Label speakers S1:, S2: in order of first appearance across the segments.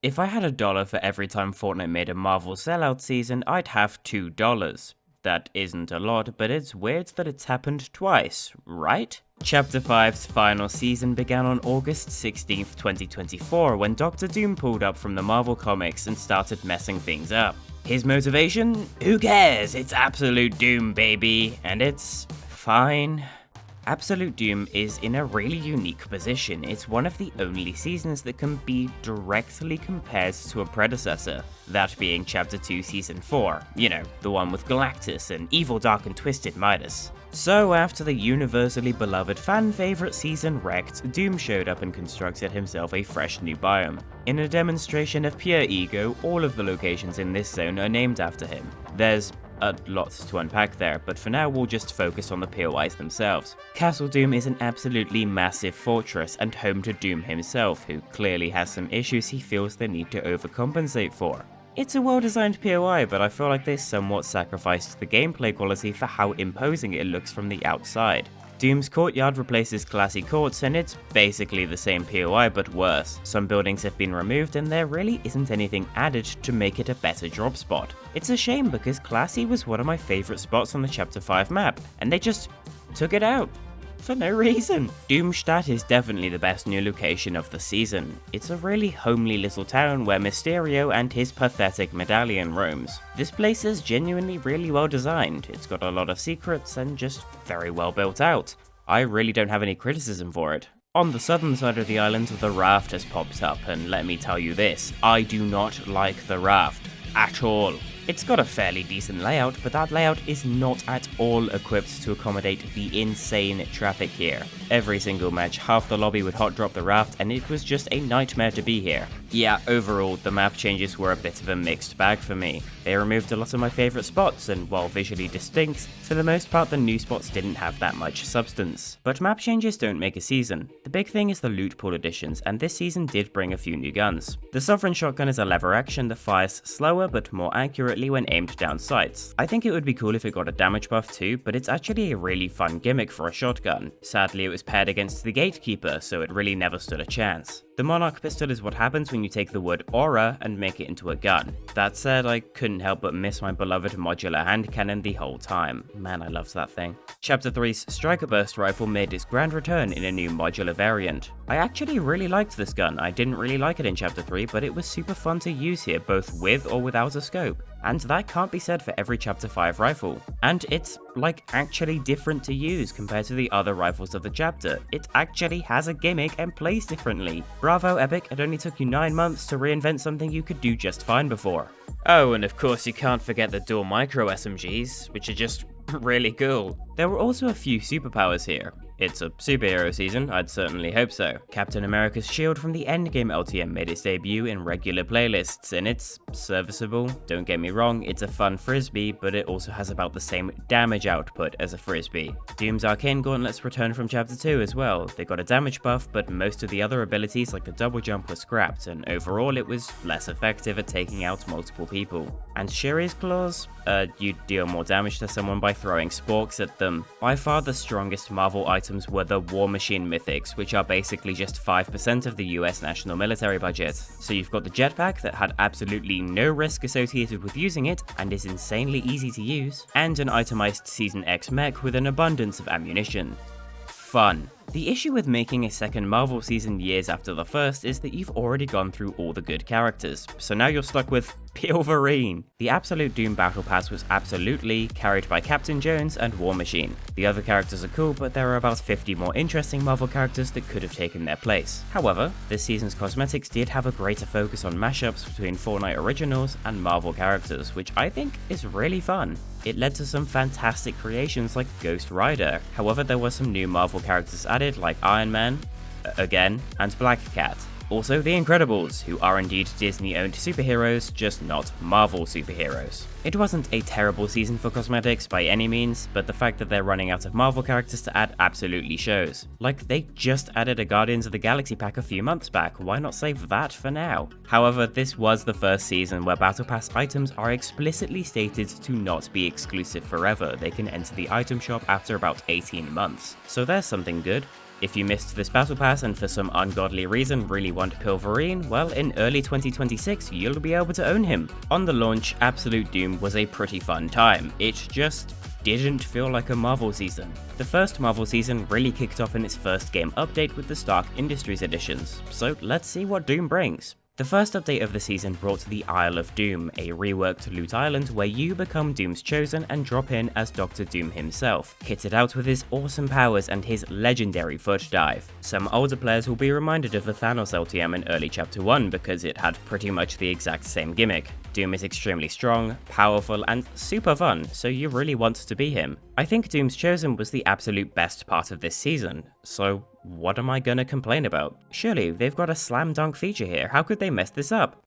S1: If I had a dollar for every time Fortnite made a Marvel sellout season, I'd have $2. That isn't a lot, but it's weird that it's happened twice, right? Chapter 5's final season began on August 16th, 2024, when Doctor Doom pulled up from the Marvel Comics and started messing things up. His motivation? Who cares? It's Absolute Doom, baby, and it's fine. Absolute Doom is in a really unique position. It's one of the only seasons that can be directly compared to a predecessor, that being Chapter 2 Season 4, you know, the one with Galactus and evil dark and twisted Midas. So after the universally beloved fan favourite season wrecked, Doom showed up and constructed himself a fresh new biome. In a demonstration of pure ego, all of the locations in this zone are named after him. There's a lot to unpack there, but for now we'll just focus on the POIs themselves. Castle Doom is an absolutely massive fortress and home to Doom himself, who clearly has some issues he feels the need to overcompensate for. It's a well-designed POI, but I feel like they somewhat sacrificed the gameplay quality for how imposing it looks from the outside. Doom's courtyard replaces classy courts, and it's basically the same POI but worse. Some buildings have been removed and there really isn't anything added to make it a better drop spot. It's a shame because classy was one of my favourite spots on the Chapter 5 map, and they just took it out. For no reason. Doomstadt is definitely the best new location of the season. It's a really homely little town where Mysterio and his pathetic medallion roams. This place is genuinely really well designed. It's got a lot of secrets and just very well built out. I really don't have any criticism for it. On the southern side of the island, the raft has popped up, and let me tell you this, I do not like the raft. At all. It's got a fairly decent layout, but that layout is not at all equipped to accommodate the insane traffic here. Every single match, half the lobby would hot drop the raft, and it was just a nightmare to be here. Yeah, overall, the map changes were a bit of a mixed bag for me. They removed a lot of my favourite spots, and while visually distinct, for the most part the new spots didn't have that much substance. But map changes don't make a season. The big thing is the loot pool additions, and this season did bring a few new guns. The Sovereign Shotgun is a lever action that fires slower but more accurately when aimed down sights. I think it would be cool if it got a damage buff too, but it's actually a really fun gimmick for a shotgun. Sadly, it was paired against the Gatekeeper, so it really never stood a chance. The Monarch pistol is what happens when you take the word aura and make it into a gun. That said, I couldn't help but miss my beloved modular hand cannon the whole time. Man, I loved that thing. Chapter 3's Striker Burst rifle made its grand return in a new modular variant. I actually really liked this gun. I didn't really like it in Chapter 3, but it was super fun to use here, both with or without a scope. And that can't be said for every Chapter 5 rifle. And it's, like, actually different to use compared to the other rifles of the chapter. It actually has a gimmick and plays differently. Bravo, Epic, it only took you 9 months to reinvent something you could do just fine before. Oh, and of course you can't forget the dual micro SMGs, which are just really cool. There were also a few superpowers here. It's a superhero season, I'd certainly hope so. Captain America's shield from the Endgame LTM made its debut in regular playlists, and it's serviceable. Don't get me wrong, it's a fun frisbee, but it also has about the same damage output as a frisbee. Doom's arcane gauntlets returned from Chapter 2 as well. They got a damage buff, but most of the other abilities like the double jump were scrapped, and overall it was less effective at taking out multiple people. And Shuri's claws? You deal more damage to someone by throwing sporks at them. By far the strongest Marvel items were the War Machine Mythics, which are basically just 5% of the US national military budget. So you've got the jetpack that had absolutely no risk associated with using it and is insanely easy to use, and an itemized Season X mech with an abundance of ammunition. Fun. The issue with making a second Marvel season years after the first is that you've already gone through all the good characters, so now you're stuck with Pilverine. The Absolute Doom Battle Pass was absolutely carried by Captain Jones and War Machine. The other characters are cool, but there are about 50 more interesting Marvel characters that could have taken their place. However, this season's cosmetics did have a greater focus on mashups between Fortnite originals and Marvel characters, which I think is really fun. It led to some fantastic creations like Ghost Rider. However, there were some new Marvel characters added like Iron Man, again, and Black Cat. Also The Incredibles, who are indeed Disney-owned superheroes, just not Marvel superheroes. It wasn't a terrible season for cosmetics by any means, but the fact that they're running out of Marvel characters to add absolutely shows. Like, they just added a Guardians of the Galaxy pack a few months back, why not save that for now? However, this was the first season where Battle Pass items are explicitly stated to not be exclusive forever. They can enter the item shop after about 18 months. So there's something good. If you missed this battle pass and for some ungodly reason really want Pilverine, well, in early 2026 you'll be able to own him. On the launch, Absolute Doom was a pretty fun time. It just didn't feel like a Marvel season. The first Marvel season really kicked off in its first game update with the Stark Industries editions, so let's see what Doom brings. The first update of the season brought the Isle of Doom, a reworked loot island where you become Doom's Chosen and drop in as Dr. Doom himself, kitted out with his awesome powers and his legendary foot dive. Some older players will be reminded of the Thanos LTM in early Chapter 1 because it had pretty much the exact same gimmick. Doom is extremely strong, powerful, and super fun, so you really want to be him. I think Doom's Chosen was the absolute best part of this season, so what am I gonna complain about? Surely they've got a slam dunk feature here, how could they mess this up?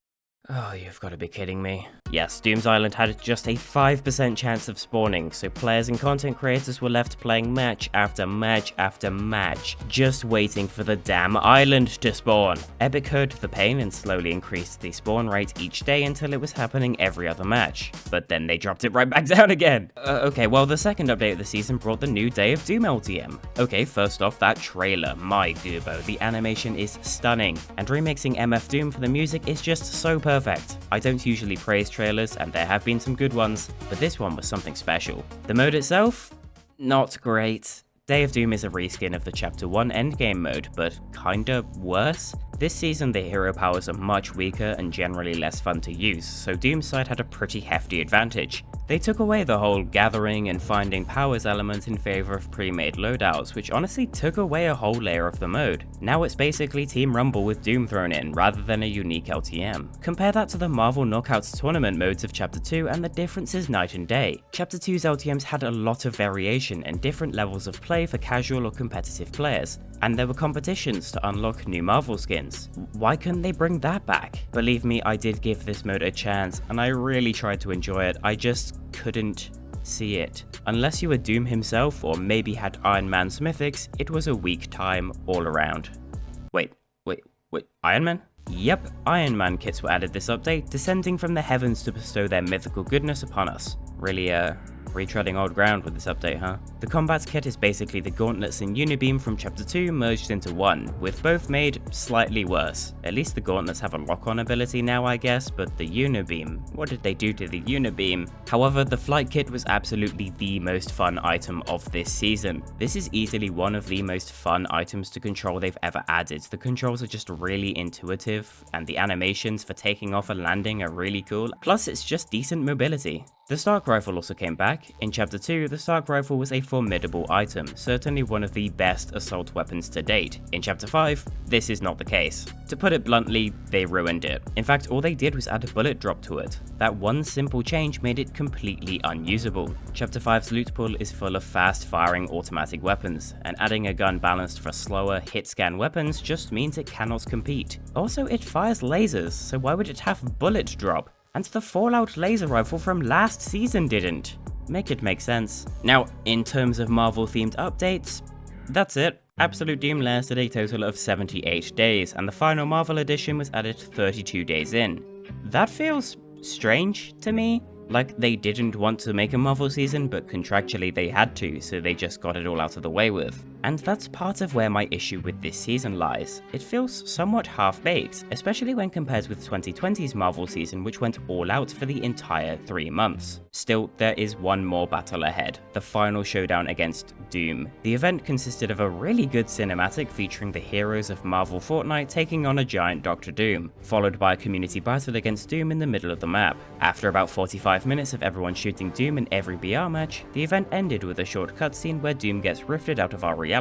S1: Oh, you've got to be kidding me. Yes, Doom's Island had just a 5% chance of spawning, so players and content creators were left playing match after match after match, just waiting for the damn island to spawn. Epic heard the pain and slowly increased the spawn rate each day until it was happening every other match. But then they dropped it right back down again. Okay, well, the second update of the season brought the new Day of Doom LTM. Okay, first off, that trailer, my goobo, the animation is stunning, and remixing MF Doom for the music is just so perfect. I don't usually praise trailers, and there have been some good ones, but this one was something special. The mode itself? Not great. Day of Doom is a reskin of the Chapter 1 endgame mode, but kinda worse. This season the hero powers are much weaker and generally less fun to use, so Doom's side had a pretty hefty advantage. They took away the whole gathering and finding powers element in favor of pre-made loadouts, which honestly took away a whole layer of the mode. Now it's basically Team Rumble with Doom thrown in, rather than a unique LTM. Compare that to the Marvel Knockouts tournament modes of Chapter 2 and the difference is night and day. Chapter 2's LTMs had a lot of variation and different levels of play for casual or competitive players, and there were competitions to unlock new Marvel skins. Why couldn't they bring that back? Believe me, I did give this mode a chance, and I really tried to enjoy it, I just couldn't see it. Unless you were Doom himself or maybe had Iron Man's mythics, it was a weak time all around. Wait, Iron Man? Yep, Iron Man kits were added this update, descending from the heavens to bestow their mythical goodness upon us. Really, retreading old ground with this update, huh? The combat kit is basically the gauntlets and unibeam from Chapter 2 merged into one, with both made slightly worse. At least the gauntlets have a lock-on ability now, I guess, but the unibeam, what did they do to the unibeam? However, the flight kit was absolutely the most fun item of this season. This is easily one of the most fun items to control they've ever added. The controls are just really intuitive, and the animations for taking off and landing are really cool, plus it's just decent mobility. The Stark Rifle also came back. In Chapter 2, the Stark Rifle was a formidable item, certainly one of the best assault weapons to date. In Chapter 5, this is not the case. To put it bluntly, they ruined it. In fact, all they did was add a bullet drop to it. That one simple change made it completely unusable. Chapter 5's loot pool is full of fast-firing automatic weapons, and adding a gun balanced for slower, hit-scan weapons just means it cannot compete. Also, it fires lasers, so why would it have bullet drop? And the Fallout laser rifle from last season didn't. Make it make sense. Now, in terms of Marvel-themed updates, that's it. Absolute Doom lasted a total of 78 days, and the final Marvel edition was added 32 days in. That feels strange to me. Like they didn't want to make a Marvel season, but contractually they had to, so they just got it all out of the way with. And that's part of where my issue with this season lies. It feels somewhat half-baked, especially when compared with 2020's Marvel season, which went all out for the entire 3 months. Still, there is one more battle ahead, the final showdown against Doom. The event consisted of a really good cinematic featuring the heroes of Marvel Fortnite taking on a giant Dr. Doom, followed by a community battle against Doom in the middle of the map. After about 45 minutes of everyone shooting Doom in every BR match, the event ended with a short cutscene where Doom gets rifted out of our reality.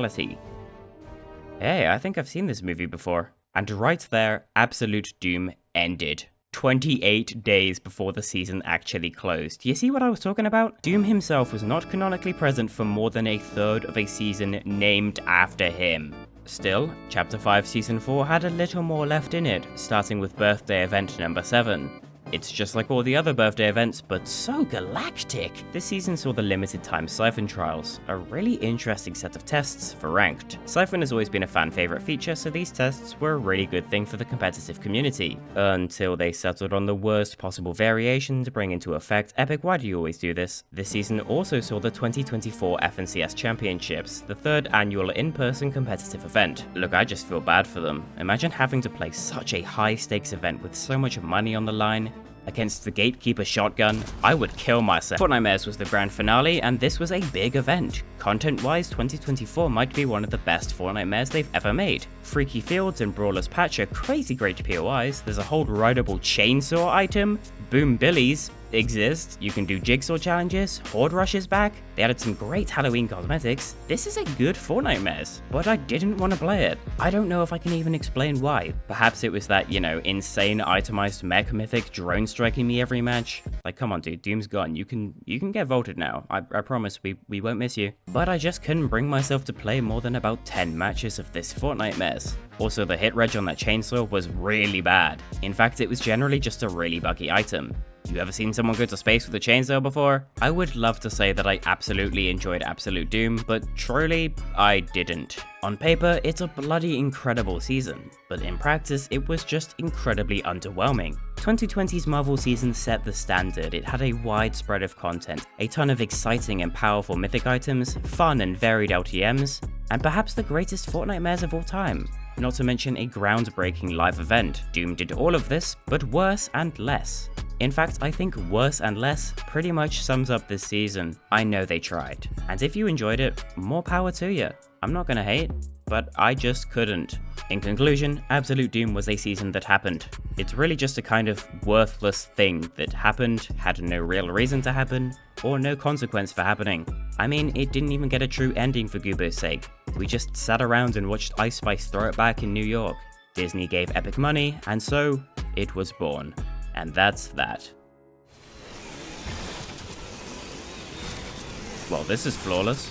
S1: Hey, I think I've seen this movie before. And right there, Absolute Doom ended. 28 days before the season actually closed. You see what I was talking about? Doom himself was not canonically present for more than a third of a season named after him. Still, Chapter 5 Season 4 had a little more left in it, starting with birthday event number 7. It's just like all the other birthday events, but so galactic. This season saw the limited time Siphon trials, a really interesting set of tests for ranked. Siphon has always been a fan favorite feature, so these tests were a really good thing for the competitive community, until they settled on the worst possible variation to bring into effect. Epic, why do you always do this? This season also saw the 2024 FNCS Championships, the third annual in-person competitive event. Look, I just feel bad for them. Imagine having to play such a high-stakes event with so much money on the line against the Gatekeeper shotgun. I would kill myself. Fortnite Mares was the grand finale, and this was a big event. Content-wise, 2024 might be one of the best Fortnite Mares they've ever made. Freaky Fields and Brawler's Patch are crazy great POIs. There's a whole rideable chainsaw item. Boom Billies exist. You can do jigsaw challenges. Horde Rush is back. They added some great Halloween cosmetics. This is a good Fortnite Mares, but I didn't want to play it. I don't know if I can even explain why. Perhaps it was that, you know, insane itemized mech mythic drone striking me every match. Like, come on dude, Doom's gone. You can get voted now. I promise we won't miss you. But I just couldn't bring myself to play more than about 10 matches of this Fortnite Mares. Also, the hit reg on that chainsaw was really bad. In fact, it was generally just a really buggy item. You ever seen someone go to space with a chainsaw before? I would love to say that I absolutely enjoyed Absolute Doom, but truly, I didn't. On paper, it's a bloody incredible season, but in practice, it was just incredibly underwhelming. 2020's Marvel season set the standard. It had a wide spread of content, a ton of exciting and powerful mythic items, fun and varied LTMs, and perhaps the greatest Fortnite Mares of all time. Not to mention a groundbreaking live event. Doom did all of this, but worse and less. In fact, I think worse and less pretty much sums up this season. I know they tried. And if you enjoyed it, more power to you. I'm not gonna hate, but I just couldn't. In conclusion, Absolute Doom was a season that happened. It's really just a kind of worthless thing that happened, had no real reason to happen, or no consequence for happening. I mean, it didn't even get a true ending for Goobo's sake. We just sat around and watched Ice Spice throw it back in New York. Disney gave Epic money, and so, it was born. And that's that. Well, this is flawless.